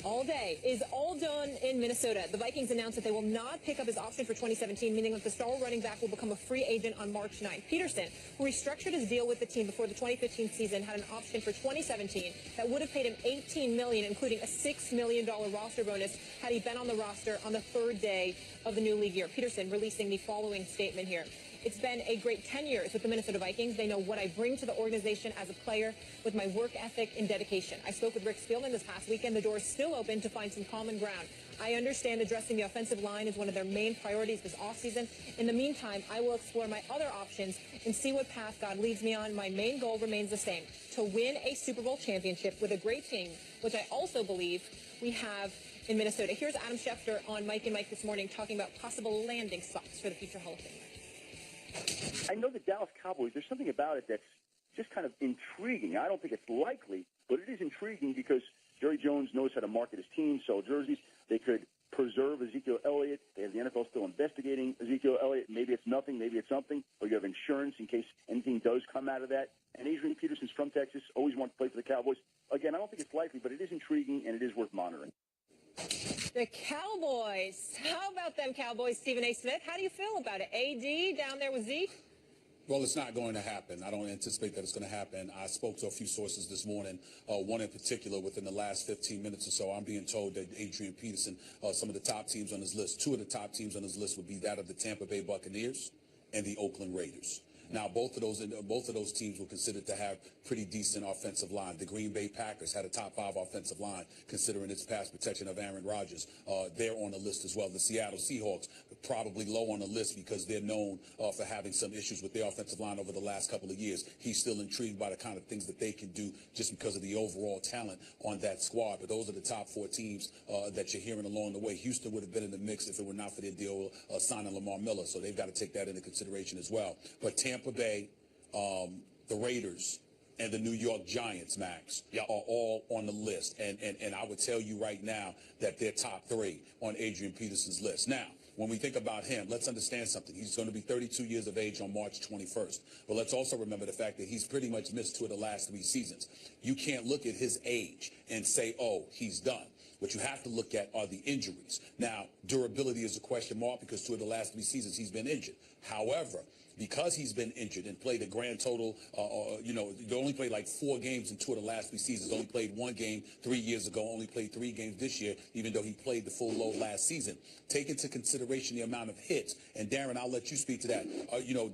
All day is all done in Minnesota. The Vikings announced that they will not pick up his option for 2017, meaning that the star running back will become a free agent on March 9th. Peterson, who restructured his deal with the team before the 2015 season, had an option for 2017 that would have paid him $18 million, including a $6 million roster bonus had he been on the roster on the third day of the new league year. Peterson releasing the following statement here. It's been a great 10 years with the Minnesota Vikings. They know what I bring to the organization as a player with my work ethic and dedication. I spoke with Rick Spielman this past weekend. The door is still open to find some common ground. I understand addressing the offensive line is one of their main priorities this offseason. In the meantime, I will explore my other options and see what path God leads me on. My main goal remains the same, to win a Super Bowl championship with a great team, which I also believe we have in Minnesota. Here's Adam Schefter on Mike and Mike this morning talking about possible landing spots for the future Hall of Famer. I know the Dallas Cowboys, there's something about it that's just kind of intriguing. I don't think it's likely, but it is intriguing because Jerry Jones knows how to market his team, sell jerseys. They could preserve Ezekiel Elliott. They have the NFL still investigating Ezekiel Elliott. Maybe it's nothing, maybe it's something, or you have insurance in case anything does come out of that. And Adrian Peterson's from Texas, always wanted to play for the Cowboys. Again, I don't think it's likely, but it is intriguing and it is worth monitoring. The Cowboys. How about them Cowboys, Stephen A. Smith? How do you feel about it? AD down there with Zeke? Well, it's not going to happen. I don't anticipate that it's going to happen. I spoke to a few sources this morning, one in particular within the last 15 minutes or so. I'm being told that Adrian Peterson, some of the top teams on his list, two of the top teams on his list would be that of the Tampa Bay Buccaneers and the Oakland Raiders. Now, both of those teams were considered to have pretty decent offensive line. The Green Bay Packers had a top 5 offensive line, considering its pass protection of Aaron Rodgers. They're on the list as well. The Seattle Seahawks probably low on the list because they're known for having some issues with their offensive line over the last couple of years. He's still intrigued by the kind of things that they can do just because of the overall talent on that squad. But those are the top 4 teams that you're hearing along the way. Houston would have been in the mix if it were not for their deal signing Lamar Miller, so they've got to take that into consideration as well. But Tampa Bay, the Raiders, and the New York Giants, Max, are all on the list. And I would tell you right now that they're top 3 on Adrian Peterson's list. Now, when we think about him, let's understand something. He's going to be 32 years of age on March 21st. But let's also remember the fact that he's pretty much missed 2 of the last 3 seasons. You can't look at his age and say, oh, he's done. What you have to look at are the injuries. Now, durability is a question mark because 2 of the last 3 seasons he's been injured. However, because he's been injured and played a grand total, they only played like 4 games in 2 of the last 3 seasons. Only played 1 game 3 years ago. Only played 3 games this year, even though he played the full load last season. Take into consideration the amount of hits. And Darren, I'll let you speak to that.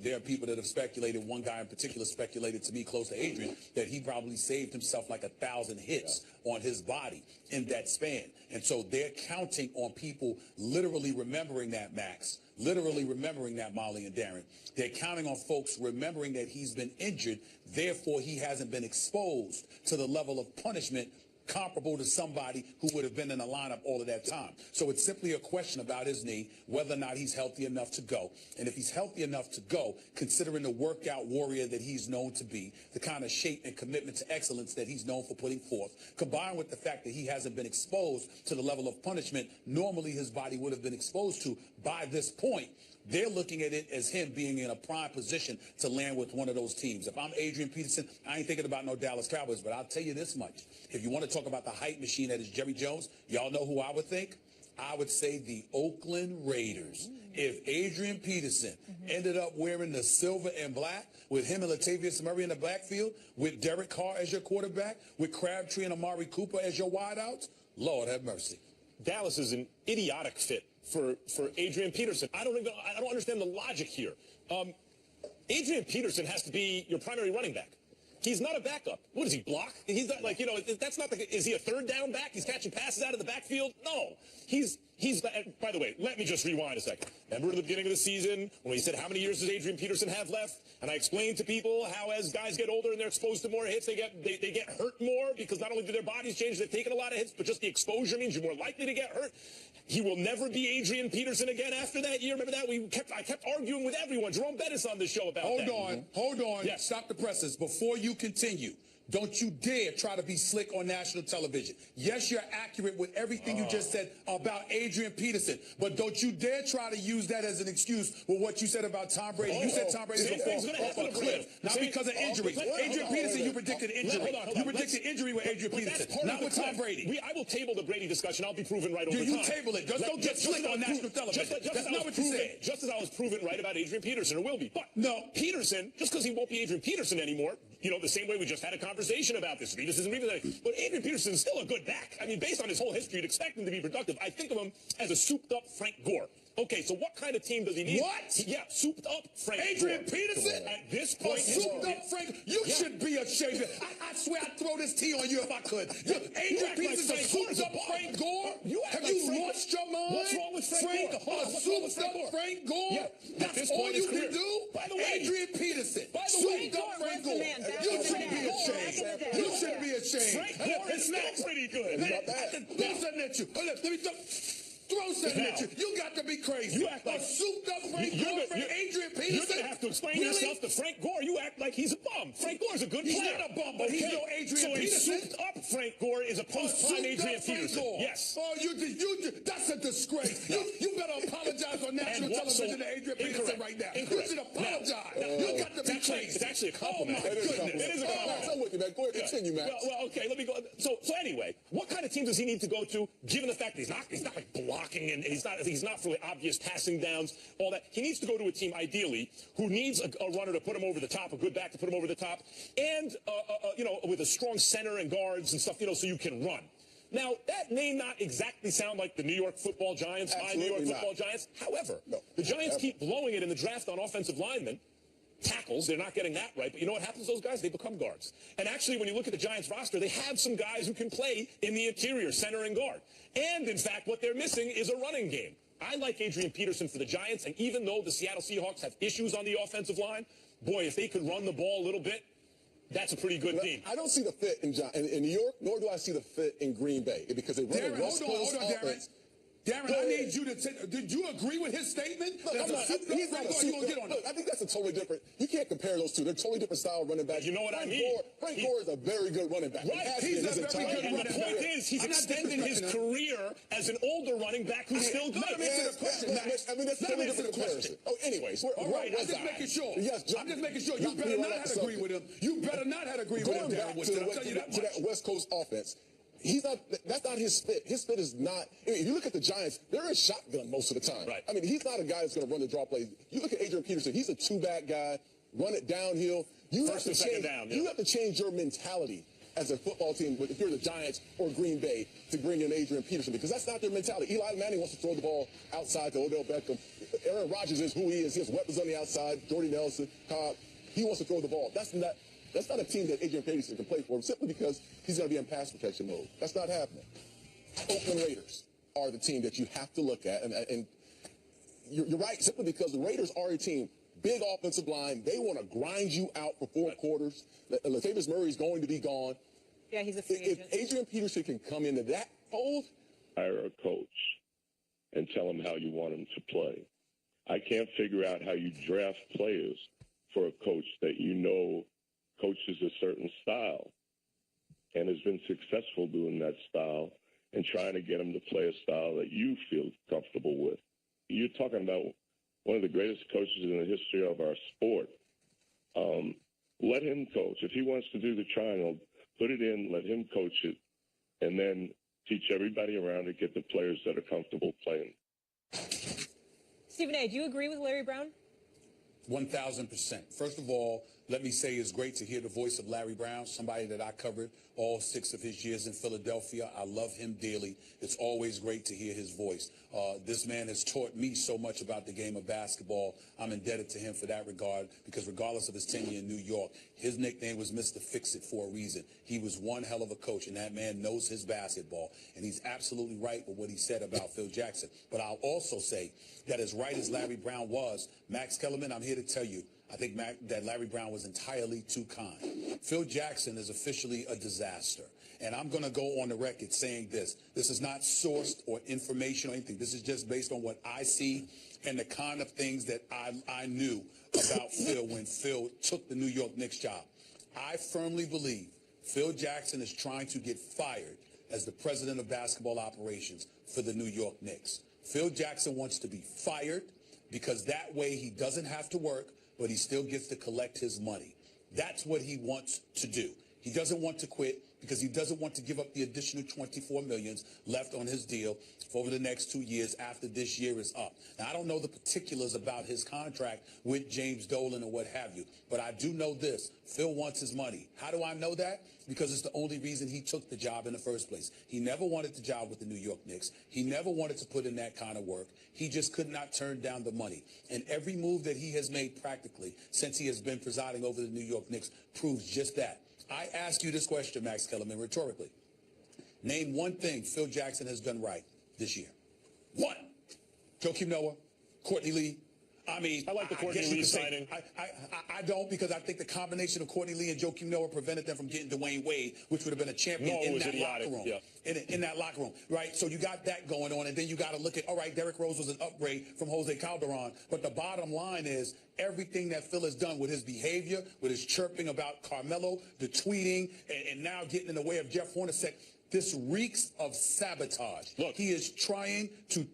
There are people that have speculated. One guy in particular speculated to me, close to Adrian, that he probably saved himself like 1,000 hits on his body in that span. And so they're counting on people literally remembering that, Max. Literally remembering that, Molly and Darren. They're counting on folks remembering that he's been injured, therefore he hasn't been exposed to the level of punishment comparable to somebody who would have been in the lineup all of that time. So it's simply a question about his knee, whether or not he's healthy enough to go. And if he's healthy enough to go, considering the workout warrior that he's known to be, the kind of shape and commitment to excellence that he's known for putting forth, combined with the fact that he hasn't been exposed to the level of punishment normally his body would have been exposed to by this point, they're looking at it as him being in a prime position to land with one of those teams. If I'm Adrian Peterson, I ain't thinking about no Dallas Cowboys, but I'll tell you this much. If you want to talk about the hype machine that is Jerry Jones, y'all know who I would think? I would say the Oakland Raiders. If Adrian Peterson ended up wearing the silver and black with him and Latavius Murray in the backfield, with Derek Carr as your quarterback, with Crabtree and Amari Cooper as your wideouts, Lord have mercy. Dallas is an idiotic fit for Adrian Peterson. I don't understand the logic here. Adrian Peterson has to be your primary running back. He's not a backup. What does he block? He's not like, that's not the, is he a third down back? He's catching passes out of the backfield? No. He's, by the way, let me just rewind a second. Remember at the beginning of the season when we said, how many years does Adrian Peterson have left? And I explained to people how as guys get older and they're exposed to more hits, they get hurt more because not only do their bodies change, they've taken a lot of hits, but just the exposure means you're more likely to get hurt. He will never be Adrian Peterson again after that year. Remember that? I kept arguing with everyone. Jerome Bettis on the show about that. Hold on. Yes. Stop the presses. Before you continue, Don't you dare try to be slick on national television. Yes, you're accurate with everything you just said about Adrian Peterson, but don't you dare try to use that as an excuse for what you said about Tom Brady. You said Tom Brady's off a cliff, not because of injuries. Adrian Peterson, you predicted injury. You predicted injury with Adrian Peterson, not with Tom Brady. I will table the Brady discussion. I'll be proven right over time. You table it. Just don't get slick on national television. That's not what you said. Just as I was proven right about Adrian Peterson, or will be. But no, Peterson, just because he won't be Adrian Peterson anymore, you know, the same way we just had a conversation about this. Revis isn't Revis. But Adrian Peterson is still a good back. I mean, based on his whole history, you'd expect him to be productive. I think of him as a souped-up Frank Gore. Okay, so what kind of team does he need? What? Yeah, souped-up Frank Adrian Gore. Peterson? At this point, souped-up Frank? You should be ashamed. I swear I'd throw this tea on you if I could. Adrian Peterson's a souped-up Frank Gore? Have you lost your mind? What's wrong with Frank Gore? A souped-up Frank Gore? Yeah, that's all you can do? By the way, Adrian Peterson, souped-up Frank Gore. You shouldn't be ashamed. You shouldn't be ashamed. Frank Gore is still pretty good. Throw something at you. Let me throw something at you. You got to be crazy. You act like a souped-up Frank Gore for Adrian Peterson? You're going to have to explain yourself to Frank Gore. You act like he's a bum. Frank Gore's a good player. He's not a bum, but he's no Adrian Peterson. So a souped-up Frank Gore is a post-prime Adrian Peterson. Yes. Oh, that's a disgrace. You better apologize on national television to Adrian Peterson right now. You should apologize. You got to be crazy. It's actually a compliment. Oh, my goodness. It is a compliment. I'm with you, man. Go ahead, continue, man. Well, okay, let me go. So anyway, what kind of team does he need to go to, given the fact that he's not like blocking and he's not for obvious passing downs, all that. He needs to go to a team, ideally, who needs a runner to put him over the top, a good back to put him over the top, and, you know, with a strong center and guards and stuff, you know, so you can run. Now, that may not exactly sound like the New York football Giants, my New York football Giants. However, the Giants keep blowing it in the draft on offensive linemen. Tackles, they're not getting that right, but you know what happens to those guys? They become guards. And actually, when you look at the Giants roster, they have some guys who can play in the interior, center and guard. And, in fact, what they're missing is a running game. I like Adrian Peterson for the Giants, and even though the Seattle Seahawks have issues on the offensive line, boy, if they could run the ball a little bit, that's a pretty good team. I don't see the fit in New York, nor do I see the fit in Green Bay, because they run a West Coast offense. Darren, I need you to did you agree with his statement? Look, he's not a look, I think that's a totally different. You can't compare those two. They're totally different style running backs. You know what I mean? Frank Gore is a very good running back. Right. He's a very good running back. The point is, he's extending his career as an older running back who's still good. I mean, that's a totally different comparison. Oh, anyways, all right, I'm just making sure. Yes, I'm just making sure. You better not have agreed with him. You better not have agreed with him, Darren Woodson. I'll tell you that much. To that West Coast offense. That's not his fit. His fit is not. I mean, if you look at the Giants, they're in shotgun most of the time. Right. I mean, he's not a guy that's going to run the draw plays. You look at Adrian Peterson, he's a two-back guy, run it downhill. First and second down. You have to change your mentality as a football team, if you're the Giants or Green Bay, to bring in Adrian Peterson, because that's not their mentality. Eli Manning wants to throw the ball outside to Odell Beckham. Aaron Rodgers is who he is. He has weapons on the outside. Jordy Nelson, Cobb. He wants to throw the ball. That's not a team that Adrian Peterson can play for, simply because he's going to be in pass protection mode. That's not happening. Oakland Raiders are the team that you have to look at, and you're right, simply because the Raiders are a team, big offensive line. They want to grind you out for 4 quarters. Latavius Murray is going to be gone. Yeah, he's a free agent. If Adrian Peterson can come into that fold, hire a coach and tell him how you want him to play. I can't figure out how you draft players for a coach that you know coaches a certain style and has been successful doing that style and trying to get him to play a style that you feel comfortable with. You're talking about one of the greatest coaches in the history of our sport. Let him coach. If he wants to do the triangle, put it in, let him coach it, and then teach everybody around it, get the players that are comfortable playing. Stephen A., do you agree with Larry Brown? 1,000%. First of all, let me say it's great to hear the voice of Larry Brown, somebody that I covered all 6 of his years in Philadelphia. I love him dearly. It's always great to hear his voice. This man has taught me so much about the game of basketball. I'm indebted to him for that regard, because regardless of his tenure in New York, his nickname was Mr. Fix-It for a reason. He was one hell of a coach, and that man knows his basketball. And he's absolutely right with what he said about Phil Jackson. But I'll also say that as right as Larry Brown was, Max Kellerman, I'm here to tell you, I think that Larry Brown was entirely too kind. Phil Jackson is officially a disaster. And I'm going to go on the record saying this. This is not sourced or information or anything. This is just based on what I see and the kind of things that I knew about Phil when Phil took the New York Knicks job. I firmly believe Phil Jackson is trying to get fired as the president of basketball operations for the New York Knicks. Phil Jackson wants to be fired because that way he doesn't have to work, but he still gets to collect his money. That's what he wants to do. He doesn't want to quit because he doesn't want to give up the additional $24 million left on his deal for over the next 2 years after this year is up. Now, I don't know the particulars about his contract with James Dolan or what have you, but I do know this. Phil wants his money. How do I know that? Because it's the only reason he took the job in the first place. He never wanted the job with the New York Knicks. He never wanted to put in that kind of work. He just could not turn down the money. And every move that he has made practically since he has been presiding over the New York Knicks proves just that. I ask you this question, Max Kellerman, rhetorically. Name one thing Phil Jackson has done right this year. One. Joakim Noah, Courtney Lee. I mean, I like the Courtney Lee signing. I don't, because I think the combination of Courtney Lee and Joakim Noah prevented them from getting Dwayne Wade, which would have been a champion in that locker room. Yeah. In that locker room, right? So you got that going on, and then you got to look at, all right, Derrick Rose was an upgrade from Jose Calderon, but the bottom line is everything that Phil has done with his behavior, with his chirping about Carmelo, the tweeting, and now getting in the way of Jeff Hornacek. This reeks of sabotage. Look, he is trying to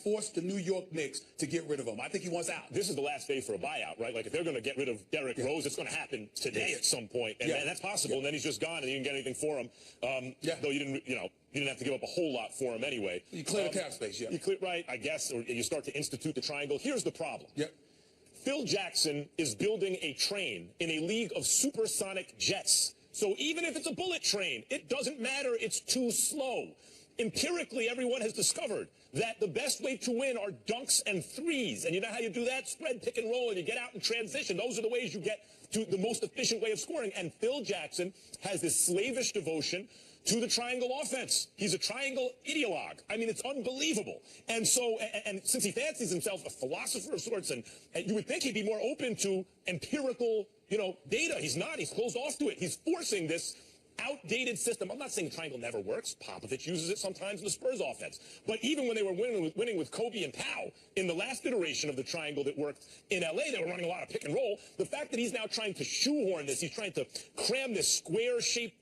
force the New York Knicks to get rid of him. I think he wants out. This is the last day for a buyout, right? Like, if they're going to get rid of Derrick Rose, it's going to happen today at some point. And that's possible. And then he's just gone and you didn't get anything for him. Though you didn't have to give up a whole lot for him anyway. You clear the cap space, You clear, right, I guess, or you start to institute the triangle. Here's the problem. Phil Jackson is building a train in a league of supersonic jets. So even if it's a bullet train, it doesn't matter. It's too slow. Empirically, everyone has discovered that the best way to win are dunks and threes. And you know how you do that? Spread, pick, and roll, and you get out in transition. Those are the ways you get to the most efficient way of scoring. And Phil Jackson has this slavish devotion to the triangle offense. He's a triangle ideologue. I mean, it's unbelievable. And so, and since he fancies himself a philosopher of sorts, and you would think he'd be more open to empirical, data. He's not. He's closed off to it. He's forcing this outdated system. I'm not saying the triangle never works. Popovich uses it sometimes in the Spurs offense. But even when they were winning with Kobe and Powell in the last iteration of the triangle that worked in L.A., they were running a lot of pick and roll. The fact that he's now trying to shoehorn this, he's trying to cram this square-shaped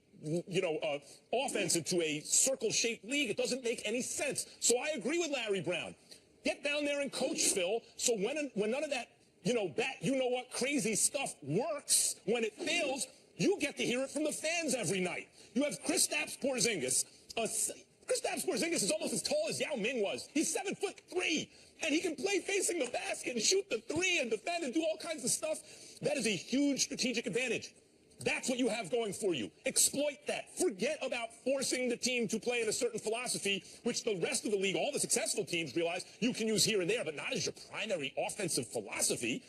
offense into a circle-shaped league, it doesn't make any sense. So I agree with Larry Brown. Get down there and coach, Phil, so when none of that, what crazy stuff works, when it fails, you get to hear it from the fans every night. You have Kristaps Porzingis. Kristaps Porzingis is almost as tall as Yao Ming was. He's 7'3", and he can play facing the basket and shoot the three and defend and do all kinds of stuff. That is a huge strategic advantage. That's what you have going for you. Exploit that. Forget about forcing the team to play in a certain philosophy, which the rest of the league, all the successful teams, realize you can use here and there, but not as your primary offensive philosophy.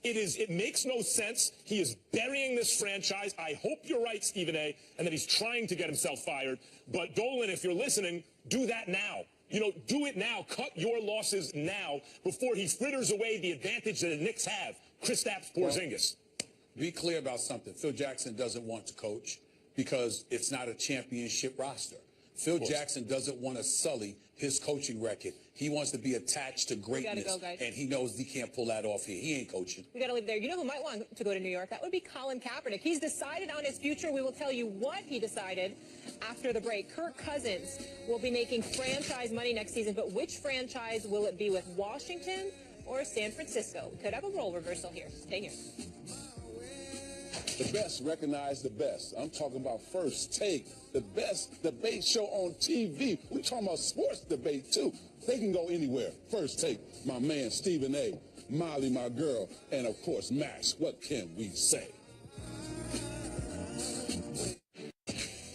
It makes no sense. He is burying this franchise. I hope you're right, Stephen A., and that he's trying to get himself fired. But Dolan, if you're listening, do that now. Do it now. Cut your losses now before he fritters away the advantage that the Knicks have. Kristaps Porzingis. Be clear about something. Phil Jackson doesn't want to coach because it's not a championship roster. Phil Jackson doesn't want to sully his coaching record. He wants to be attached to greatness, and he knows he can't pull that off here. He ain't coaching. We got to leave there. You know who might want to go to New York? That would be Colin Kaepernick. He's decided on his future. We will tell you what he decided after the break. Kirk Cousins will be making franchise money next season, but which franchise will it be with, Washington or San Francisco? We could have a role reversal here. Stay here. The best recognize the best. I'm talking about First Take, the best debate show on TV. We're talking about sports debate, too. They can go anywhere. First Take, my man Stephen A., Molly, my girl, and, of course, Max. What can we say?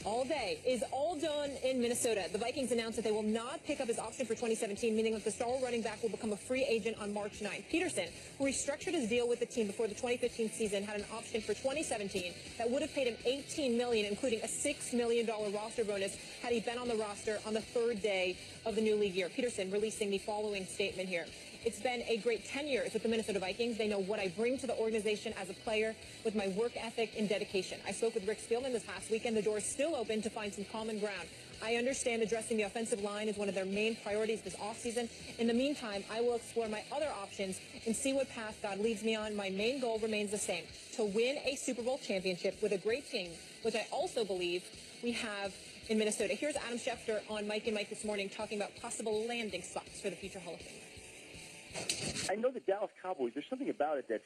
All day is all done in Minnesota. The Vikings announced that they will not pick up his option for 2017, meaning that the star running back will become a free agent on March 9th. Peterson, who restructured his deal with the team before the 2015 season, had an option for 2017 that would have paid him $18 million, including a $6 million roster bonus had he been on the roster on the third day of the new league year. Peterson releasing the following statement here. It's been a great 10 years with the Minnesota Vikings. They know what I bring to the organization as a player with my work ethic and dedication. I spoke with Rick Spielman this past weekend. The door is still open to find some common ground. I understand addressing the offensive line is one of their main priorities this offseason. In the meantime, I will explore my other options and see what path God leads me on. My main goal remains the same, to win a Super Bowl championship with a great team, which I also believe we have in Minnesota. Here's Adam Schefter on Mike and Mike this morning talking about possible landing spots for the future Hall of Famer. I know the Dallas Cowboys, there's something about it that's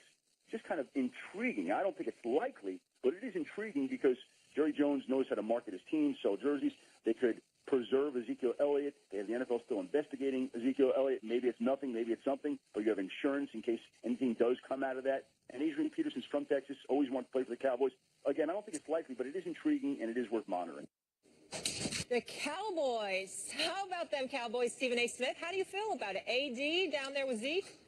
just kind of intriguing. I don't think it's likely, but it is intriguing because Jerry Jones knows how to market his team, sell jerseys. They could preserve Ezekiel Elliott. They have the NFL still investigating Ezekiel Elliott. Maybe it's nothing, maybe it's something, but you have insurance in case anything does come out of that. And Adrian Peterson's from Texas, always wanted to play for the Cowboys. Again, I don't think it's likely, but it is intriguing and it is worth monitoring. The Cowboys. How about them Cowboys, Stephen A. Smith? How do you feel about it? AD down there with Zeke?